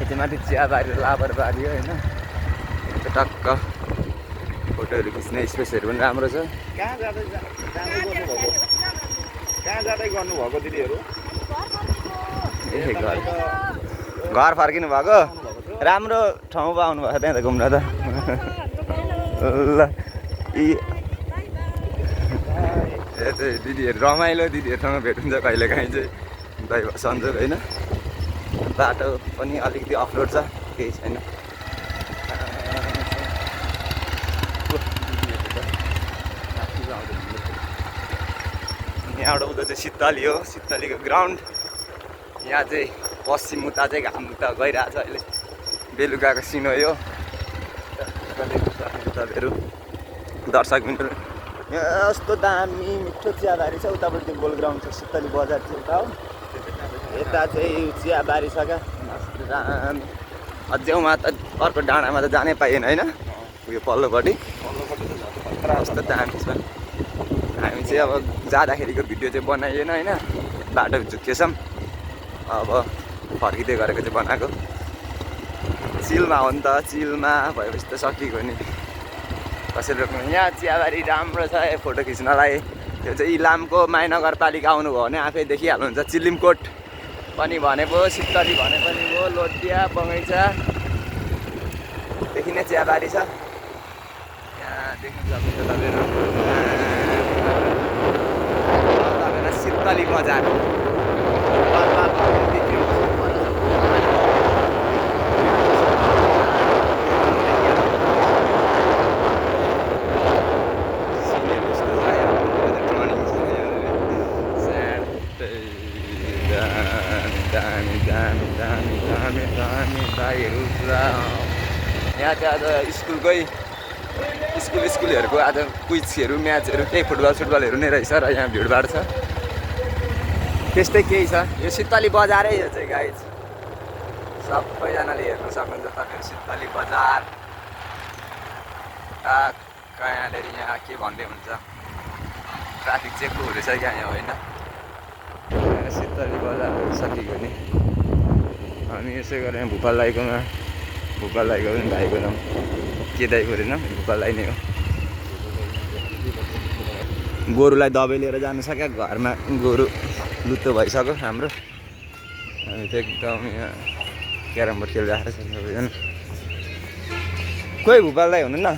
चाहिँ माथि चियाबारी लाबरबारी हो होइन। टक्क फोटोहरू खिच्ने स्पेसहरू पनि राम्रो छ। कहाँ जाँदै गर्नुभएको दिदीहरू? ए घर फर्किनु भएको राम्रो ठाउँ पाउनु भएको त्यहाँ त घुम्न त ल चाहिँ दिदीहरू रमाइलो दिदीहरूसँग भेट हुन्छ कहिलेकाहीँ चाहिँ दैव सन्जोग होइन। बाटो पनि अलिकति अफरोड छ केही छैन। यहाँबाट उता चाहिँ सित्तली हो, सित्तलीको ग्राउन्ड। यहाँ चाहिँ पश्चिम उता चाहिँ घाम उता गइरहेको छ अहिले। बेलुकाको सिन हो यो। तपाईँहरू दर्शक मित्र यहाँ यस्तो दामी मिठो चियाबारी छ। उतापट्टि गोल ग्राउन्ड छ, सित्तली बजार चाहिँ उता हो। यता चाहिँ चियाबारी छ क्या दामी। अझैमा त अर्को डाँडामा त जानै पाइएन होइन। उयो पल्लोपट्टि कस्तो दामी छ। हामी चाहिँ अब जाँदाखेरिको भिडियो चाहिँ बनाइएन होइन, बाटो झुक्केछौँ। अब फर्किँदै गरेको चाहिँ बनाएको। चिलमा हो नि त, चिलमा भएपछि त सकिएको नि कसरी रोक्नु। यहाँ चियाबारी राम्रो छ फोटो खिच्नलाई। त्यो चाहिँ इलामको माई नगरपालिका आउनुभयो भने आफै देखिहाल्नुहुन्छ। चिलिमकोट पनि भने पो, सित्तली भने पनि हो, लोटिया बगैँचा देखिने चियाबारी छ। यहाँ देख्नु सक्नुहुन्छ तपाईँहरू सित्तली बजार। यहाँ चाहिँ आज स्कुलहरूको आज क्विजहरू म्याचहरू केही फुटबलहरू नै रहेछ र यहाँ भिडभाड छ। त्यस्तै केही छ। यो सित्तली बजारै यो चाहिँ गाइज सबैजनाले हेर्न सक्नुहुन्छ तपाईँहरू। सित्तली बजार यहाँनिर यहाँ के भन्दै हुन्छ, ट्राफिक चेकको हुँदैछ क्या यहाँ होइन। सित्तली बजार सकिएको नि। हामी यसै गरेर भुपाल दाइकोमा, भुपाल दाइको पनि भाइको नाम के दाइको अरे नाम भुपाल दाइ नै हो। गोरुलाई दबाई लिएर जानु सक्यो, घरमा गोरु लुतो भइसक्यो हाम्रो। हामी त एकदम यहाँ क्यारम बोर्ड खेलिरहेको छ सबैजना। कोही भुपाल दाइ हुनुहुन्न?